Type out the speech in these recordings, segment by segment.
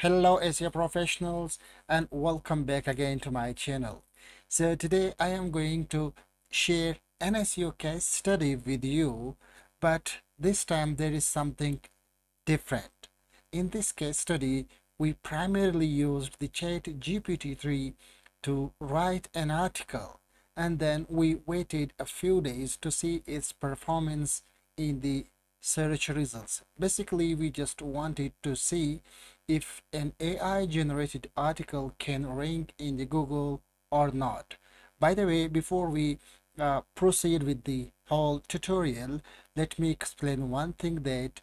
Hello SEO professionals and welcome back again to my channel. So today I am going to share an SEO case study with you, but this time there is something different. In this case study, we primarily used the chat GPT-3 to write an article, and then we waited a few days to see its performance in the search results. Basically, we just wanted to see if an AI generated article can rank in the Google or not. By the way, before we proceed with the whole tutorial, let me explain one thing, that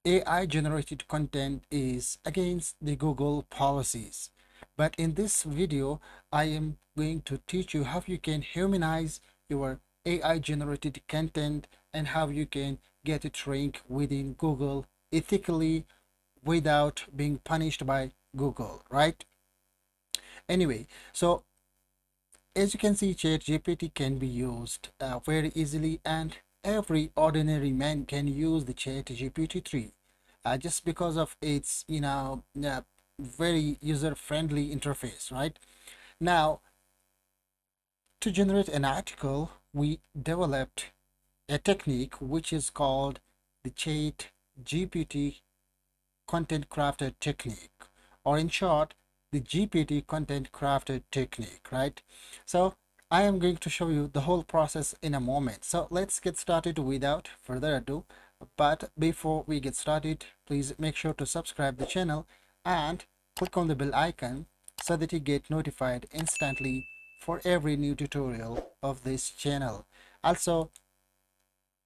AI generated content is against the Google policies. But in this video, I am going to teach you how you can humanize your AI generated content and how you can get it ranked within Google ethically without being punished by Google, right? Anyway, so as you can see, ChatGPT can be used very easily, and every ordinary man can use the ChatGPT 3 just because of its very user-friendly interface, right? Now, to generate an article, we developed a technique which is called the ChatGPT content crafter technique, or in short, the GPT content crafter technique, right? So I am going to show you the whole process in a moment. So let's get started without further ado. But before we get started, please make sure to subscribe the channel and click on the bell icon so that you get notified instantly for every new tutorial of this channel. Also,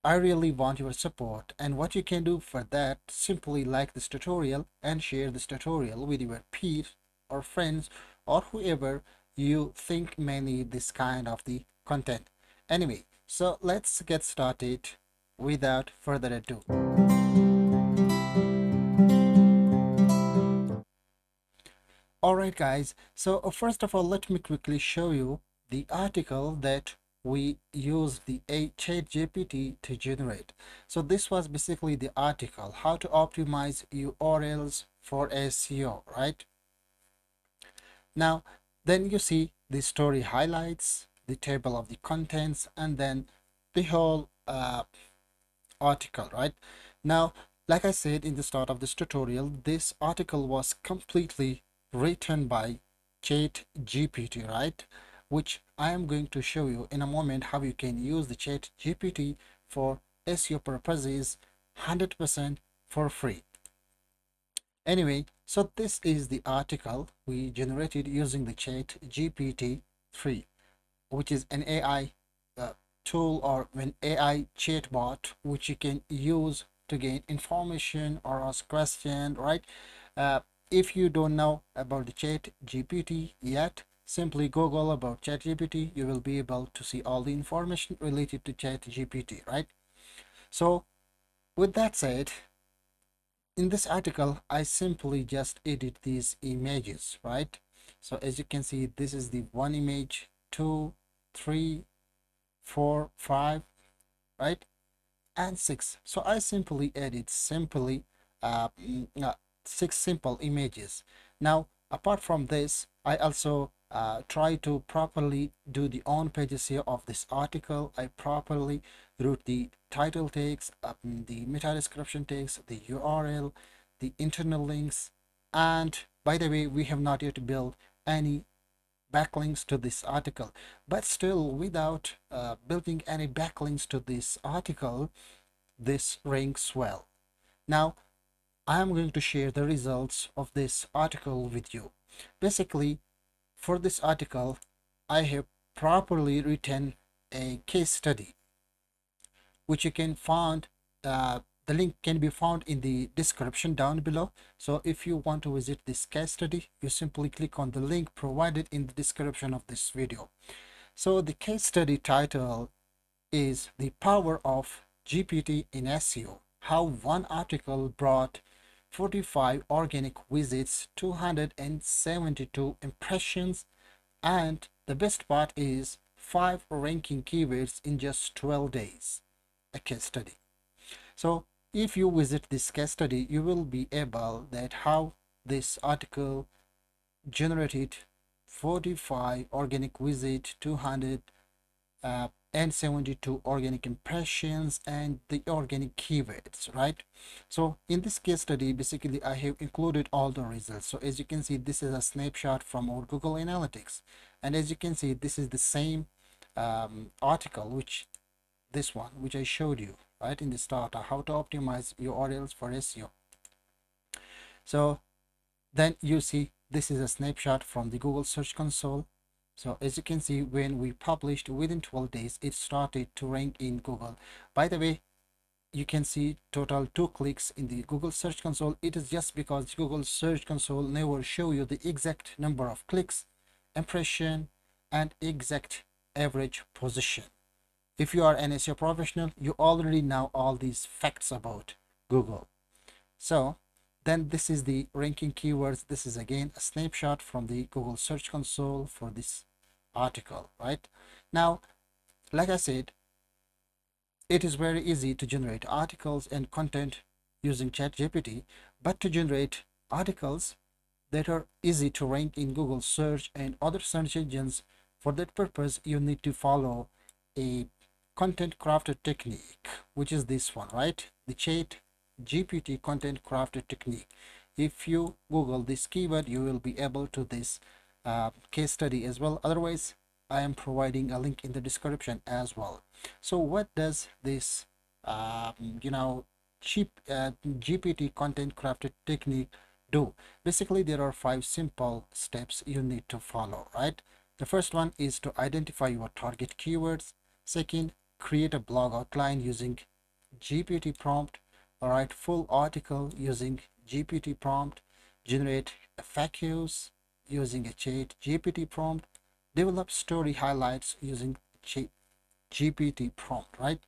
I really want your support, and what you can do for that, simply like this tutorial and share this tutorial with your peers or friends or whoever you think may need this kind of the content. Anyway, so let's get started without further ado. Alright guys, so first of all, let me quickly show you the article that we used the chat GPT to generate. So this was basically the article, how to optimize URLs for SEO, right? Now, then you see the story highlights, the table of the contents, and then the whole article, right? Now, like I said in the start of this tutorial, this article was completely written by chat GPT, right? Which I am going to show you in a moment how you can use the chat GPT for SEO purposes 100% for free. Anyway, so this is the article we generated using the chat GPT-3, which is an AI tool or an AI chatbot which you can use to gain information or ask questions, right? If you don't know about the chat GPT yet, simply Google about chat GPT. You will be able to see all the information related to chat GPT, right? So with that said, in this article, I simply just edit these images, right? So as you can see, this is the one image, 2, 3, 4, 5, right? And 6. So I simply edit uh, mm, uh, 6 simple images. Now, apart from this, I also try to properly do the on-page SEO of this article. I properly wrote the title text, the meta description text, the URL, the internal links, and by the way, we have not yet built any backlinks to this article, but still, without building any backlinks to this article, this ranks well. Now I am going to share the results of this article with you. Basically, for this article, I have properly written a case study which you can find. The link can be found in the description down below. So if you want to visit this case study, you simply click on the link provided in the description of this video. So the case study title is The Power of GPT in SEO, how one article brought 45 organic visits, 272 impressions, and the best part is 5 ranking keywords in just 12 days. A case study. So if you visit this case study, you will be able that how this article generated 45 organic visit, 200 and 72 organic impressions, and the organic keywords, right? So in this case study, basically I have included all the results. So as you can see, this is a snapshot from our Google Analytics, and as you can see, this is the same article, which this one which I showed you right in the start, how to optimize your URLs for SEO. So then you see this is a snapshot from the Google Search Console. So as you can see, when we published, within 12 days it started to rank in Google. By the way, you can see total 2 clicks in the Google Search Console. It is just because Google Search Console never show you the exact number of clicks, impression, and exact average position. If you are an SEO professional, you already know all these facts about Google. So then this is the ranking keywords. This is again a snapshot from the Google Search Console for this article, right? Now, like I said, it is very easy to generate articles and content using ChatGPT, but to generate articles that are easy to rank in Google search and other search engines, for that purpose you need to follow a content crafted technique, which is this one, right? The ChatGPT content crafted technique. If you Google this keyword, you will be able to this case study as well. Otherwise, I am providing a link in the description as well. So what does this cheap GPT content crafted technique do? Basically, there are 5 simple steps you need to follow, right? The first one is to identify your target keywords. Second, create a blog outline using GPT prompt. Write full article using GPT prompt. Generate FAQs using a ChatGPT prompt. Develop story highlights using GPT prompt, right?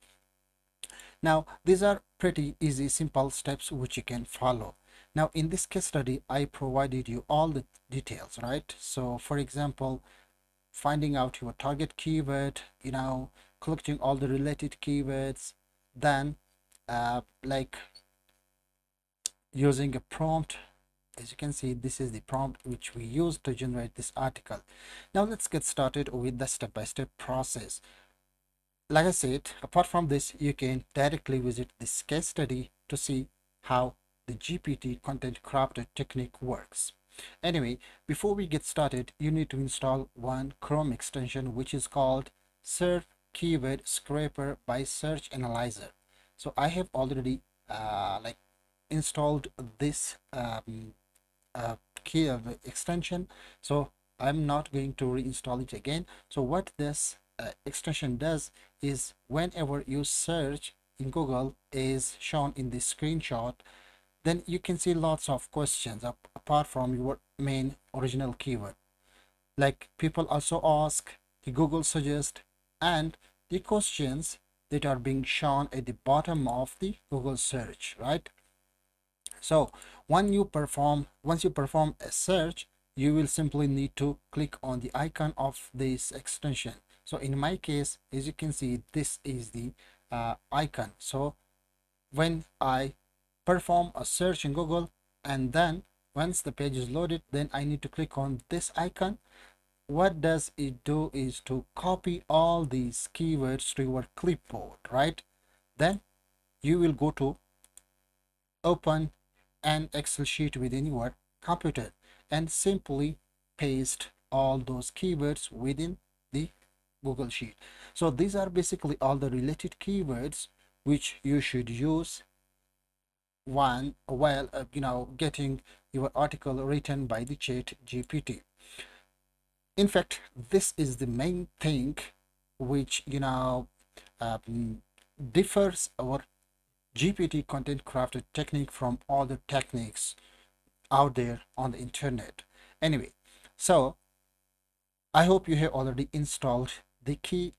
Now, these are pretty easy, simple steps which you can follow. Now, in this case study, I provided you all the details, right? So, for example, finding out your target keyword, collecting all the related keywords, then like using a prompt. As you can see, this is the prompt which we use to generate this article. Now let's get started with the step-by-step process. Like I said, apart from this, you can directly visit this case study to see how the GPT content crafted technique works. Anyway, before we get started, you need to install one Chrome extension which is called Search Keyword Scraper by Search Analyzer. So I have already installed this key extension, so I'm not going to reinstall it again. So what this extension does is, whenever you search in Google is shown in this screenshot, then you can see lots of questions apart from your main original keyword. Like people also ask, the Google suggest, and the questions that are being shown at the bottom of the Google search, right? So once you perform a search, you will simply need to click on the icon of this extension. So in my case, as you can see, this is the icon. So when I perform a search in Google, and then once the page is loaded, then I need to click on this icon. What does it do is to copy all these keywords to your clipboard, right? Then you will go to open an Excel sheet within your computer and simply paste all those keywords within the Google Sheet. So these are basically all the related keywords which you should use while getting your article written by the ChatGPT. In fact, this is the main thing which differs our GPT content crafted technique from other techniques out there on the internet. Anyway, so I hope you have already installed the key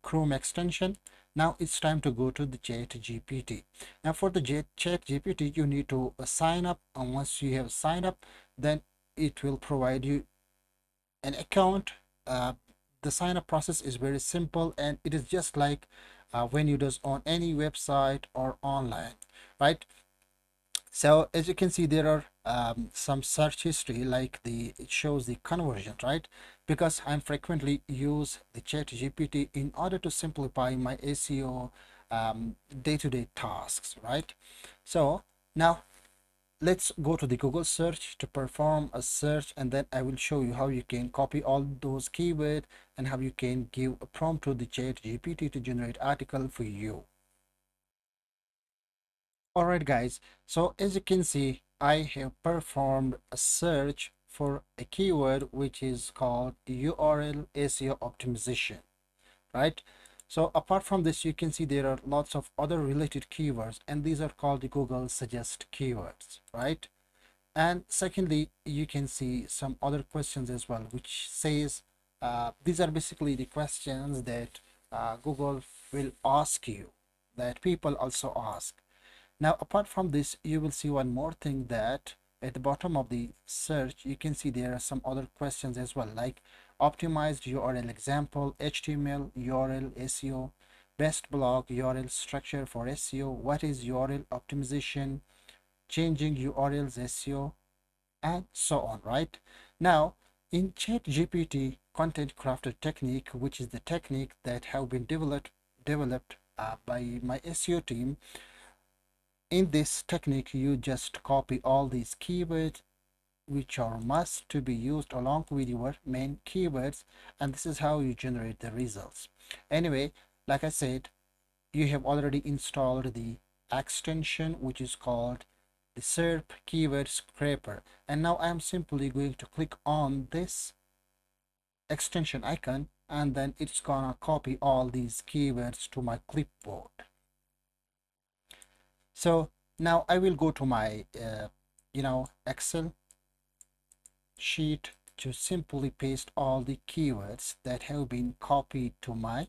Chrome extension. Now it's time to go to the ChatGPT. Now for the ChatGPT, you need to sign up, and once you have signed up, then it will provide you an account. The sign up process is very simple, and it is just like when you do on any website or online, right? So as you can see, there are some search history, like it shows the conversion, right? Because I'm frequently use the chat GPT in order to simplify my SEO day-to-day tasks, right? So now let's go to the Google search to perform a search, and then I will show you how you can copy all those keywords and how you can give a prompt to the chat GPT to generate article for you. All right, guys. So as you can see, I have performed a search for a keyword which is called URL SEO optimization, right? So apart from this, you can see there are lots of other related keywords, and these are called the Google suggest keywords, right? And secondly, you can see some other questions as well, which says these are basically the questions that Google will ask you, that people also ask. Now, apart from this, you will see one more thing, that at the bottom of the search, you can see there are some other questions as well, like optimized URL example, HTML, URL SEO, best blog URL structure for SEO, what is URL optimization, changing URLs SEO, and so on, right? Now, in ChatGPT content crafter technique, which is the technique that have been developed by my SEO team, in this technique, you just copy all these keywords which are must to be used along with your main keywords, and this is how you generate the results. Anyway, like I said, you have already installed the extension which is called the SERP keyword scraper, and now I'm simply going to click on this extension icon, and then it's gonna copy all these keywords to my clipboard. So now I will go to my Excel sheet to simply paste all the keywords that have been copied to my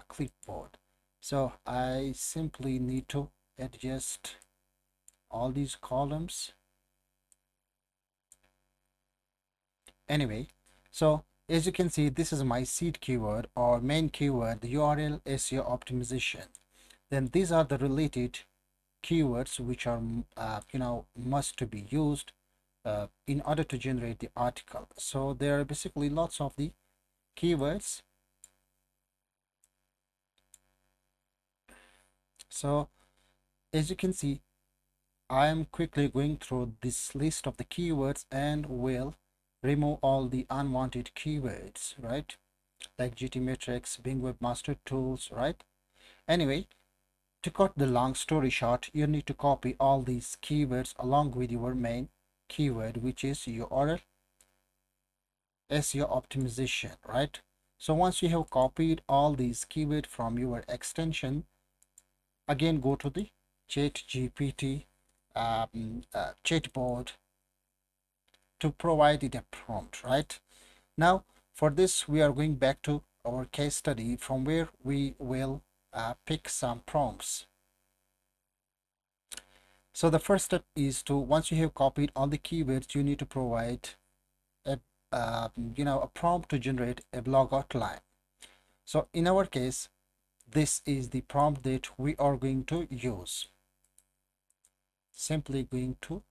clipboard. So I simply need to adjust all these columns. Anyway, so as you can see, this is my seed keyword or main keyword, the URL SEO optimization. Then these are the related keywords which are must to be used in order to generate the article. So there are basically lots of the keywords. So as you can see, I am quickly going through this list of the keywords and will remove all the unwanted keywords, right? Like GTmetrix, Bing Webmaster Tools, right? Anyway, to cut the long story short, you need to copy all these keywords along with your main keyword, which is URL SEO optimization, right? So once you have copied all these keywords from your extension, again go to the ChatGPT chatbot to provide it a prompt, right? Now, for this, we are going back to our case study from where we will pick some prompts. So the first step is to, once you have copied all the keywords, you need to provide a a prompt to generate a blog outline. So in our case, this is the prompt that we are going to use. Simply going to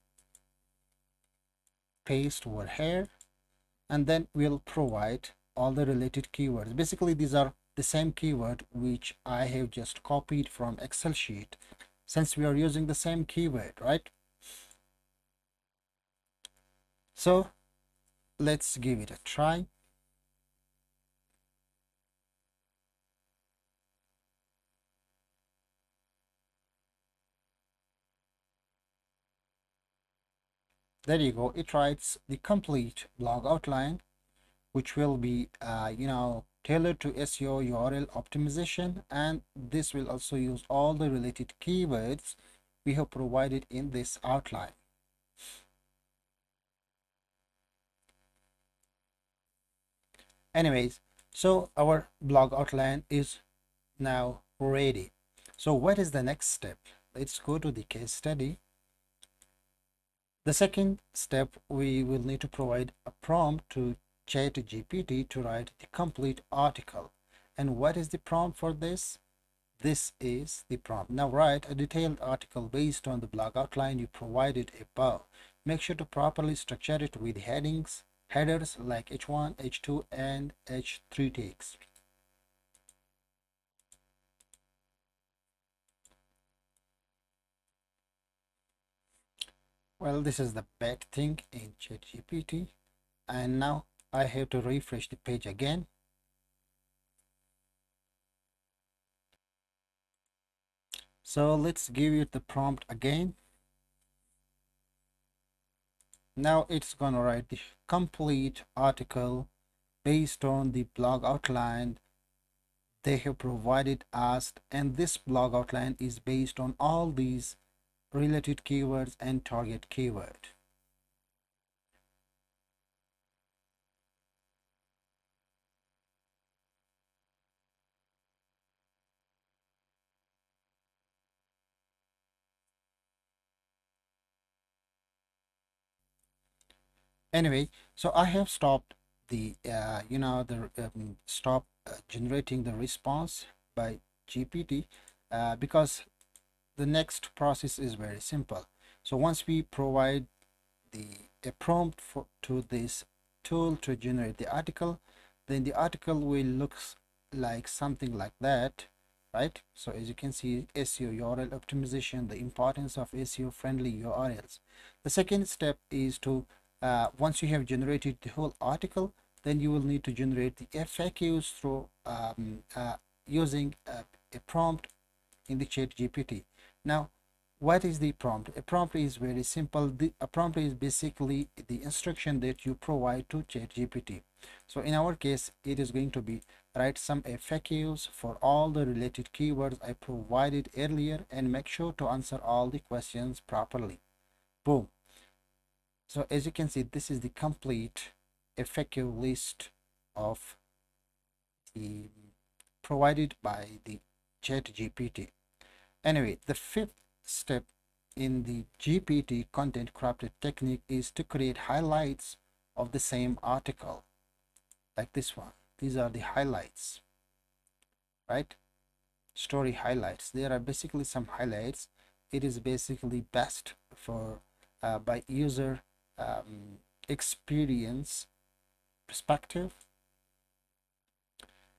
paste over here, and then we'll provide all the related keywords. Basically, these are the same keyword which I have just copied from Excel sheet, since we are using the same keyword, right? So let's give it a try. There you go. It writes the complete blog outline, which will be tailored to SEO URL optimization, and this will also use all the related keywords we have provided in this outline. Anyways, so our blog outline is now ready. So what is the next step? Let's go to the case study. The second step, we will need to provide a prompt to ChatGPT to write the complete article. And what is the prompt for this? This is the prompt. Now write a detailed article based on the blog outline you provided above. make sure to properly structure it with headers like H1, H2, and H3 tags. Well, this is the bad thing in ChatGPT, and now I have to refresh the page again. So let's give it the prompt again. Now it's gonna write the complete article based on the blog outline they have provided us, and this blog outline is based on all these related keywords and target keyword. Anyway, so I have stopped the stop generating the response by GPT because the next process is very simple. So once we provide the a prompt to this tool to generate the article, then the article will look like something like that, right? So as you can see, SEO URL optimization, the importance of SEO friendly URLs. The second step is to once you have generated the whole article, then you will need to generate the FAQs through using a prompt in the chat GPT. Now, what is the prompt? A prompt is very simple. A prompt is basically the instruction that you provide to chat GPT. So in our case, it is going to be write some FAQs for all the related keywords I provided earlier and make sure to answer all the questions properly. Boom. So as you can see, this is the complete FAQ list of the provided by the chat GPT. Anyway, the fifth step in the GPT content crafted technique is to create highlights of the same article, like this one. These are the highlights, right? Story highlights. There are basically some highlights. It is basically best for by user experience perspective.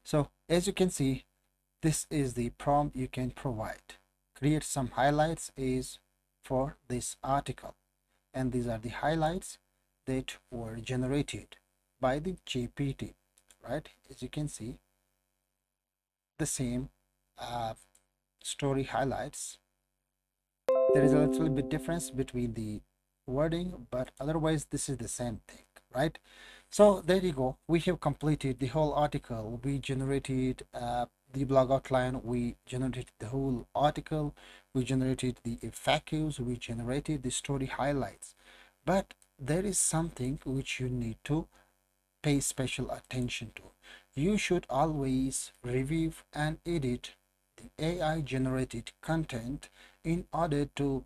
So as you can see, this is the prompt you can provide. Create some highlights is for this article, and these are the highlights that were generated by the GPT, right? As you can see, the same story highlights. There is a little bit difference between the wording, but otherwise this is the same thing, right? So there you go. We have completed the whole article. We generated the blog outline. We generated the whole article. We generated the FAQs. We generated the story highlights. But there is something which you need to pay special attention to. You should always review and edit the AI generated content in order to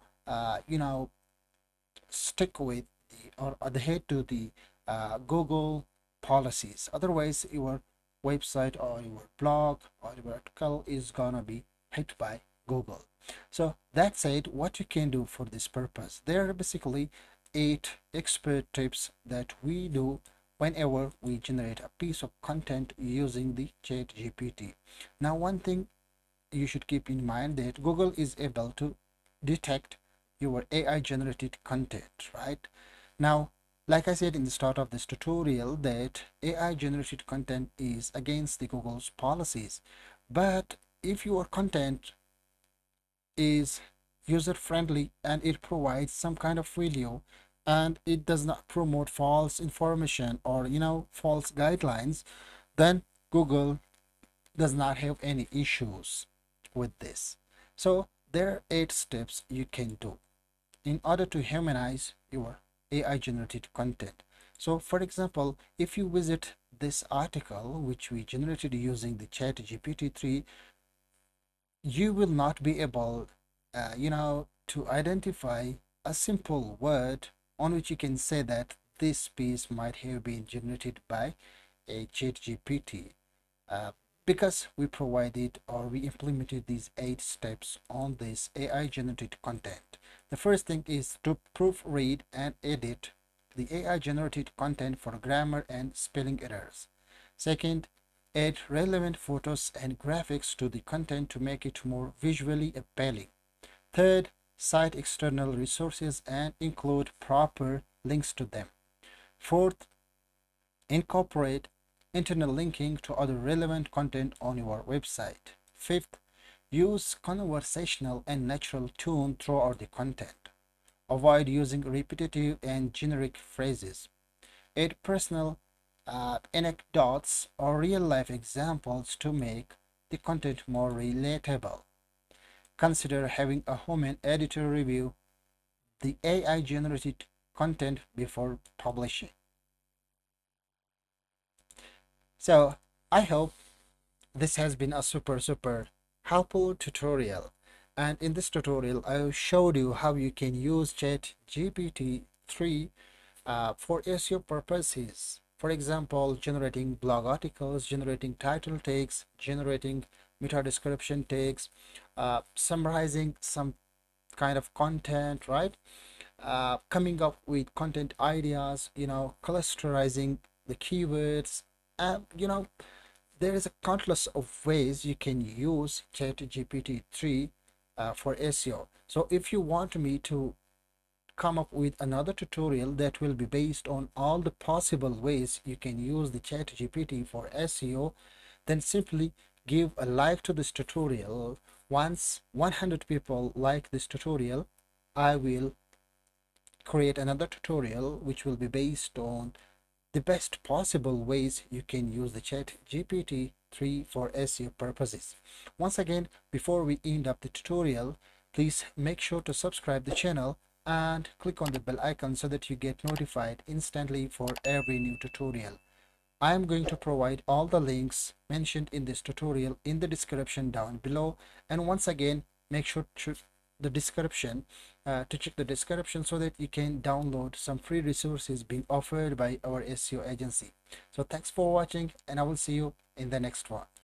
stick with the or adhere to the Google policies. Otherwise, your website or your blog or your article is gonna be hit by Google. So that said, what you can do for this purpose, there are basically 8 expert tips that we do whenever we generate a piece of content using the chat GPT. Now, one thing you should keep in mind that Google is able to detect your AI generated content, right? Now, like I said in the start of this tutorial, that AI generated content is against the Google's policies. But if your content is user friendly and it provides some kind of value and it does not promote false information or false guidelines, then Google does not have any issues with this. So there are 8 steps you can do in order to humanize your AI generated content. So for example, if you visit this article which we generated using the chat GPT-3, you will not be able to identify a simple word on which you can say that this piece might have been generated by a chat GPT. because we provided or we implemented these 8 steps on this AI generated content. The first thing is to proofread and edit the AI generated content for grammar and spelling errors. Second, add relevant photos and graphics to the content to make it more visually appealing. Third, cite external resources and include proper links to them. Fourth, incorporate internal linking to other relevant content on your website. Fifth, use conversational and natural tone throughout the content. Avoid using repetitive and generic phrases. Add personal anecdotes or real-life examples to make the content more relatable. Consider having a human editor review the AI-generated content before publishing. So I hope this has been a super helpful tutorial, and in this tutorial I showed you how you can use ChatGPT 3 for SEO purposes. For example, generating blog articles, generating title tags, generating meta description tags, summarizing some kind of content, right? Coming up with content ideas, clusterizing the keywords, there is a countless of ways you can use ChatGPT 3 for SEO. So if you want me to come up with another tutorial that will be based on all the possible ways you can use the ChatGPT for SEO, then simply give a like to this tutorial. Once 100 people like this tutorial, I will create another tutorial which will be based on the best possible ways you can use the ChatGPT 3 for SEO purposes. Once again, before we end up the tutorial, please make sure to subscribe the channel and click on the bell icon so that you get notified instantly for every new tutorial. I am going to provide all the links mentioned in this tutorial in the description down below, and once again make sure to check the description so that you can download some free resources being offered by our SEO agency. So thanks for watching, and I will see you in the next one.